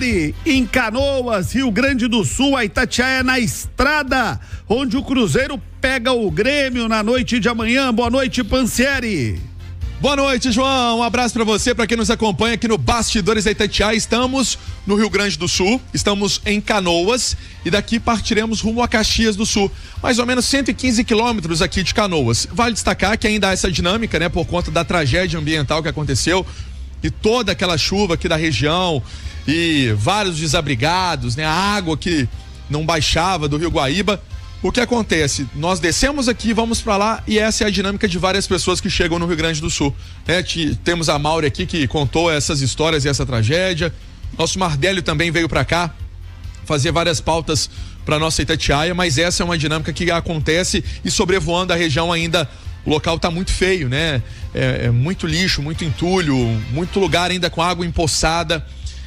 Em Canoas, Rio Grande do Sul, a Itatiaia na estrada, onde o Cruzeiro pega o Grêmio na noite de amanhã. Boa noite, Pansieri. Boa noite, João. Um abraço pra você, pra quem nos acompanha aqui no Bastidores da Itatiaia. Estamos no Rio Grande do Sul, estamos em Canoas e daqui partiremos rumo a Caxias do Sul. Mais ou menos 115 quilômetros aqui de Canoas. Vale destacar que ainda há essa dinâmica, né, por conta da tragédia ambiental que aconteceu e toda aquela chuva aqui da região e vários desabrigados, né, a água que não baixava do Rio Guaíba. O que acontece? Nós descemos aqui, vamos pra lá e essa é a dinâmica de várias pessoas que chegam no Rio Grande do Sul, né? Temos a Mauri aqui que contou essas histórias e essa tragédia. Nosso Mardélio também veio pra cá fazer várias pautas pra nossa Itatiaia, mas essa é uma dinâmica que acontece e sobrevoando a região ainda, o local tá muito feio, né? É muito lixo, muito entulho, muito lugar ainda com água empoçada.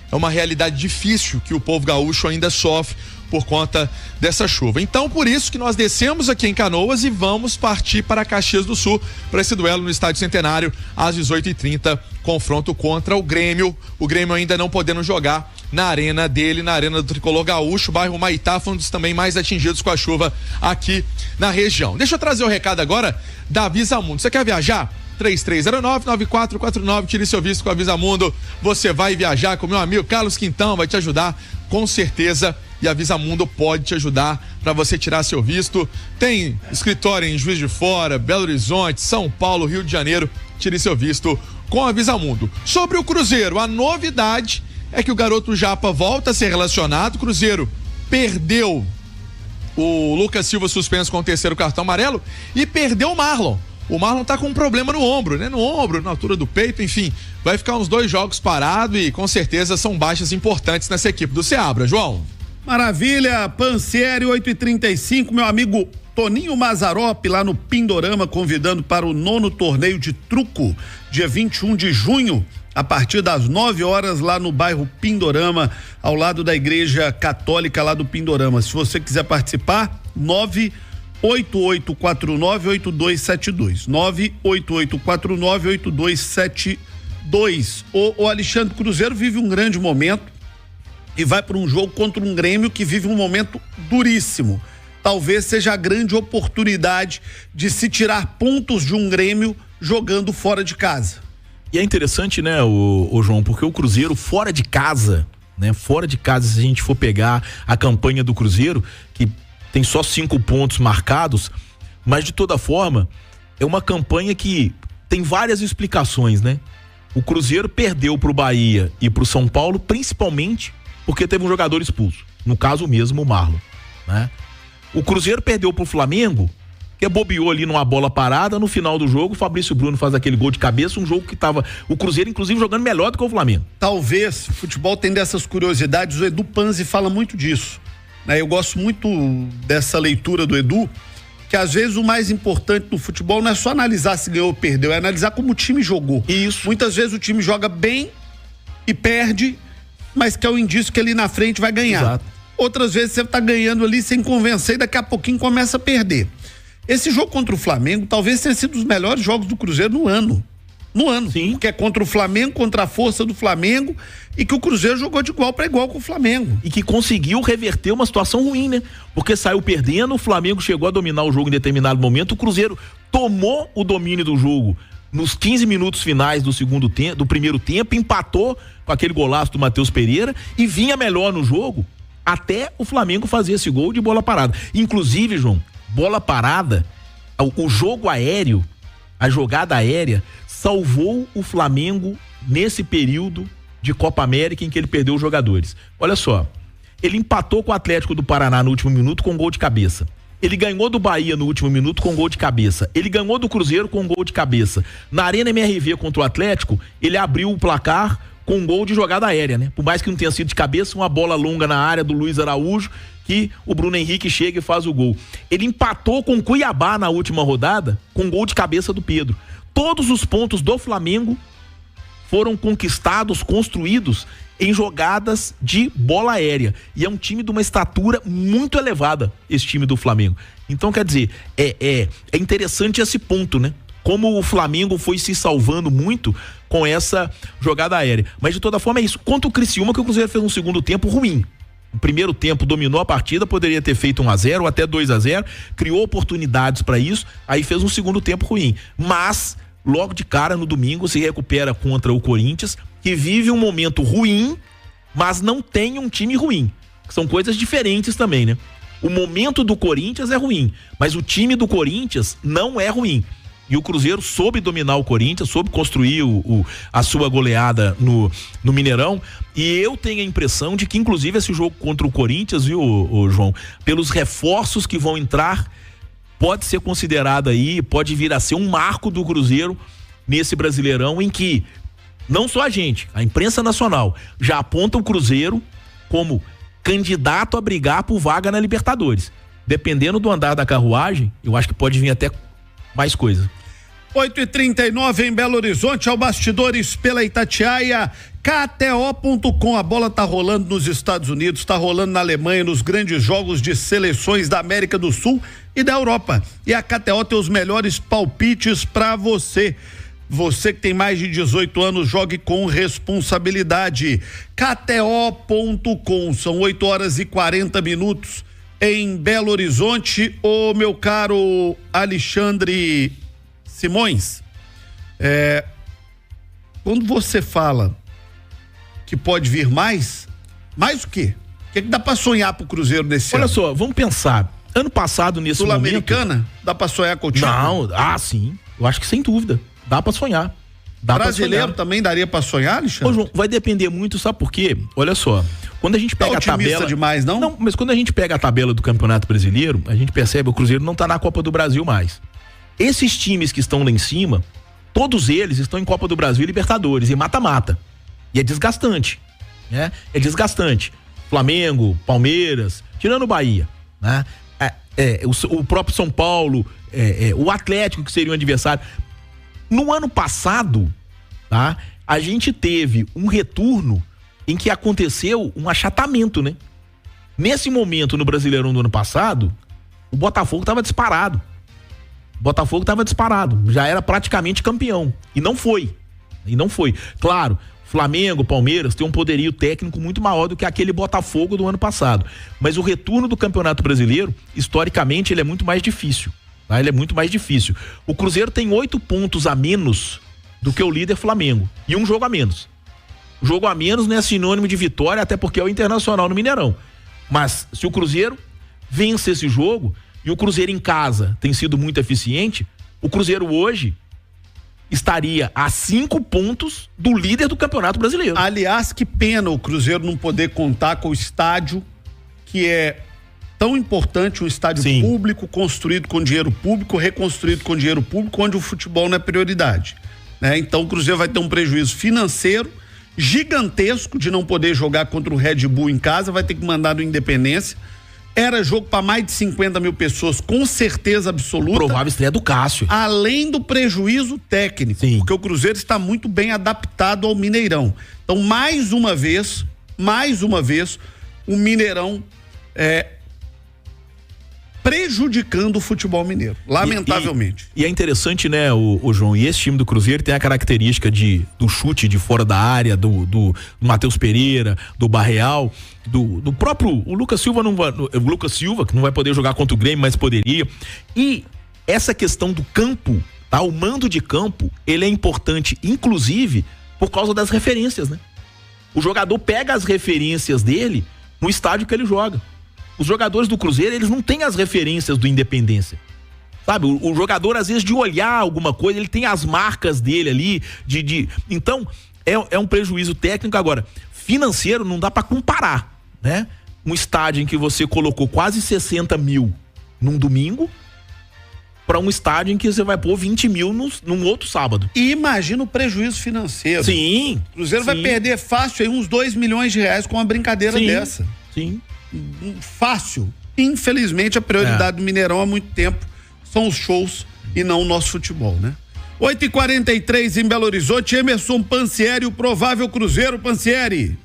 É uma realidade difícil que o povo gaúcho ainda sofre por conta dessa chuva. Então, por isso que nós descemos aqui em Canoas e vamos partir para Caxias do Sul para esse duelo no Estádio Centenário às 18h30, confronto contra o Grêmio. O Grêmio ainda não podendo jogar na arena dele, na arena do Tricolor Gaúcho. O bairro Maitá foi um dos também mais atingidos com a chuva aqui na região. Deixa eu trazer o recado agora da Visamundo. Você quer viajar? 3309-9449, tire seu visto com a Visamundo. Você vai viajar com meu amigo Carlos Quintão, vai te ajudar com certeza. E a Visamundo pode te ajudar para você tirar seu visto. Tem escritório em Juiz de Fora, Belo Horizonte, São Paulo, Rio de Janeiro. Tire seu visto com a Visamundo. Sobre o Cruzeiro, a novidade é que o garoto Japa volta a ser relacionado. O Cruzeiro perdeu o Lucas Silva suspenso com o terceiro cartão amarelo e perdeu o Marlon. O Marlon tá com um problema no ombro, né? No ombro, na altura do peito, enfim. Vai ficar uns 2 jogos parado e com certeza são baixas importantes nessa equipe do Seabra, João. Maravilha, Pansieri, 8h35, meu amigo Toninho Mazzaropi lá no Pindorama, convidando para o 9º torneio de truco, dia 21 de junho, a partir das 9 horas lá no bairro Pindorama, ao lado da Igreja Católica lá do Pindorama. Se você quiser participar, 988498272. 988498272. O Alexandre, Cruzeiro vive um grande momento e vai para um jogo contra um Grêmio que vive um momento duríssimo. Talvez seja a grande oportunidade de se tirar pontos de um Grêmio jogando fora de casa. E é interessante, né, o João, porque o Cruzeiro fora de casa, né, fora de casa, se a gente for pegar a campanha do Cruzeiro, que tem só 5 pontos marcados, mas de toda forma é uma campanha que tem várias explicações, né? O Cruzeiro perdeu pro Bahia e pro São Paulo principalmente porque teve um jogador expulso, no caso mesmo o Marlon, né? O Cruzeiro perdeu pro Flamengo, que bobeou ali numa bola parada, no final do jogo o Fabrício Bruno faz aquele gol de cabeça, um jogo que tava o Cruzeiro inclusive jogando melhor do que o Flamengo. Talvez, o futebol tem dessas curiosidades, o Edu Panzi fala muito disso, né? Eu gosto muito dessa leitura do Edu, que às vezes o mais importante no futebol não é só analisar se ganhou ou perdeu, é analisar como o time jogou. Isso. Muitas vezes o time joga bem e perde, mas que é o indício que ali na frente vai ganhar. Exato. Outras vezes você tá ganhando ali sem convencer e daqui a pouquinho começa a perder. Esse jogo contra o Flamengo talvez tenha sido um dos melhores jogos do Cruzeiro no ano. Sim. Porque é contra o Flamengo, contra a força do Flamengo, e que o Cruzeiro jogou de igual para igual com o Flamengo. E que conseguiu reverter uma situação ruim, né? Porque saiu perdendo, o Flamengo chegou a dominar o jogo em determinado momento, o Cruzeiro tomou o domínio do jogo nos 15 minutos finais do primeiro tempo, empatou com aquele golaço do Matheus Pereira e vinha melhor no jogo até o Flamengo fazer esse gol de bola parada. Inclusive, João, bola parada, o jogo aéreo, a jogada aérea salvou o Flamengo nesse período de Copa América em que ele perdeu os jogadores. Olha só, ele empatou com o Atlético do Paraná no último minuto com gol de cabeça. Ele ganhou do Bahia no último minuto com gol de cabeça. Ele ganhou do Cruzeiro com gol de cabeça. Na Arena MRV contra o Atlético, ele abriu o placar com um gol de jogada aérea, né? Por mais que não tenha sido de cabeça, uma bola longa na área do Luiz Araújo, que o Bruno Henrique chega e faz o gol. Ele empatou com o Cuiabá na última rodada com gol de cabeça do Pedro. Todos os pontos do Flamengo foram conquistados, construídos em jogadas de bola aérea. E é um time de uma estatura muito elevada, esse time do Flamengo. Então, quer dizer, é interessante esse ponto, né? Como o Flamengo foi se salvando muito com essa jogada aérea. Mas de toda forma é isso. Contra o Criciúma, que o Cruzeiro fez um segundo tempo ruim. O primeiro tempo dominou a partida, poderia ter feito 1-0 ou até 2-0, criou oportunidades para isso, aí fez um segundo tempo ruim. Mas, logo de cara, no domingo, se recupera contra o Corinthians, que vive um momento ruim, mas não tem um time ruim. São coisas diferentes também, né? O momento do Corinthians é ruim, mas o time do Corinthians não é ruim. E o Cruzeiro soube dominar o Corinthians, soube construir a sua goleada no Mineirão. E eu tenho a impressão de que, inclusive, esse jogo contra o Corinthians, viu, João, pelos reforços que vão entrar, pode ser considerado aí, pode vir a ser um marco do Cruzeiro nesse Brasileirão, em que não só a imprensa nacional já aponta o Cruzeiro como candidato a brigar por vaga na Libertadores. Dependendo do andar da carruagem, eu acho que pode vir até mais coisa. 8h39 em Belo Horizonte, ao Bastidores pela Itatiaia, KTO.com. A bola tá rolando nos Estados Unidos, tá rolando na Alemanha, nos grandes jogos de seleções da América do Sul e da Europa. E a KTO tem os melhores palpites pra você. Você que tem mais de 18 anos, jogue com responsabilidade. KTO.com, são 8h40 em Belo Horizonte. Ô meu caro Alexandre Simões, quando você fala que pode vir mais o quê? O que dá pra sonhar pro Cruzeiro nesse ano? Olha só, vamos pensar. Ano passado, nesse momento... Sul-Americana? Dá pra sonhar com o time? Não, sim. Eu acho que sem dúvida. Dá pra sonhar. Brasileiro também daria pra sonhar, Alexandre? Ô, João, vai depender muito, sabe por quê? Olha só, quando a gente pega a tabela... demais, não? Não, mas quando a gente pega a tabela do Campeonato Brasileiro, a gente percebe que o Cruzeiro não tá na Copa do Brasil mais. Esses times que estão lá em cima, todos eles estão em Copa do Brasil e Libertadores, e mata-mata. E é desgastante, né? É desgastante. Flamengo, Palmeiras, tirando o Bahia, né? O próprio São Paulo, o Atlético, que seria um adversário. No ano passado, tá? A gente teve um retorno em que aconteceu um achatamento, né? Nesse momento, no Brasileirão do ano passado, o Botafogo estava disparado. Já era praticamente campeão. E não foi. Claro, Flamengo, Palmeiras tem um poderio técnico muito maior do que aquele Botafogo do ano passado. Mas o retorno do Campeonato Brasileiro, historicamente, ele é muito mais difícil. Tá? Ele é muito mais difícil. O Cruzeiro tem 8 pontos a menos do que o líder Flamengo. E um jogo a menos. O jogo a menos não é sinônimo de vitória, até porque é o Internacional no Mineirão. Mas se o Cruzeiro vence esse jogo, e o Cruzeiro em casa tem sido muito eficiente, o Cruzeiro hoje estaria a 5 pontos do líder do Campeonato Brasileiro. Aliás, que pena o Cruzeiro não poder contar com o estádio, que é tão importante, um estádio público, construído com dinheiro público, reconstruído com dinheiro público, onde o futebol não é prioridade, né? Então o Cruzeiro vai ter um prejuízo financeiro gigantesco de não poder jogar contra o Red Bull em casa, vai ter que mandar no Independência. Era jogo para mais de 50 mil pessoas, com certeza absoluta. Provável estreia do Cássio. Além do prejuízo técnico, porque o Cruzeiro está muito bem adaptado ao Mineirão. Então, mais uma vez, o Mineirão prejudicando o futebol mineiro, lamentavelmente. E é interessante, né, o João, e esse time do Cruzeiro tem a característica do chute de fora da área, do Matheus Pereira, do Barreal, do próprio, o Lucas Silva, que não vai poder jogar contra o Grêmio, mas poderia. E essa questão do campo, tá? O mando de campo, ele é importante, inclusive, por causa das referências, né? O jogador pega as referências dele no estádio que ele joga. Os jogadores do Cruzeiro, eles não têm as referências do Independência. Sabe? O jogador, às vezes, de olhar alguma coisa, ele tem as marcas dele ali, então, é um prejuízo técnico. Agora, financeiro não dá pra comparar, né? Um estádio em que você colocou quase 60 mil num domingo para um estádio em que você vai pôr 20 mil num outro sábado. E imagina o prejuízo financeiro. Sim. O Cruzeiro vai perder fácil aí uns 2 milhões de reais com uma brincadeira dessa. Sim. Fácil. Infelizmente, a prioridade do Mineirão há muito tempo são os shows e não o nosso futebol, né? 8h43 em Belo Horizonte, Emerson Pansieri, o provável Cruzeiro. Pansieri.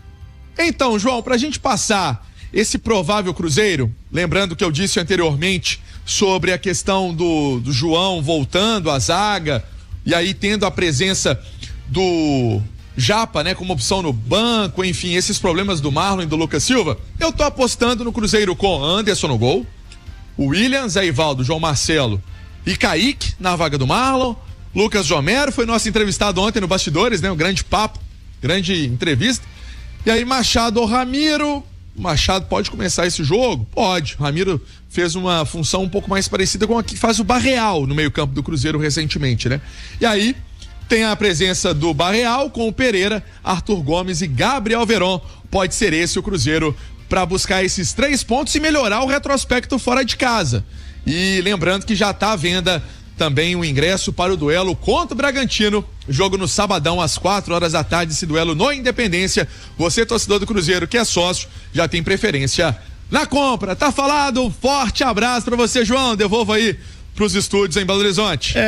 Então, João, pra gente passar esse provável Cruzeiro, lembrando que eu disse anteriormente sobre a questão do João voltando à zaga e aí tendo a presença do Japa, né, como opção no banco, enfim, esses problemas do Marlon e do Lucas Silva, eu tô apostando no Cruzeiro com Anderson no gol, o William, Zé Ivaldo, João Marcelo e Kaique na vaga do Marlon. Lucas Romero foi nosso entrevistado ontem no Bastidores, né, um grande papo, grande entrevista. E aí Machado ou Ramiro. Machado pode começar esse jogo? Pode. Ramiro fez uma função um pouco mais parecida com a que faz o Barreal no meio-campo do Cruzeiro recentemente, né? E aí tem a presença do Barreal com o Pereira, Arthur Gomes e Gabriel Veron. Pode ser esse o Cruzeiro para buscar esses 3 pontos e melhorar o retrospecto fora de casa. E lembrando que já está à venda também o ingresso para o duelo contra o Bragantino, jogo no sabadão às 4 da tarde, esse duelo no Independência. Você, torcedor do Cruzeiro, que é sócio, já tem preferência na compra. Tá falado, um forte abraço para você, João, devolvo aí pros estúdios em Belo Horizonte.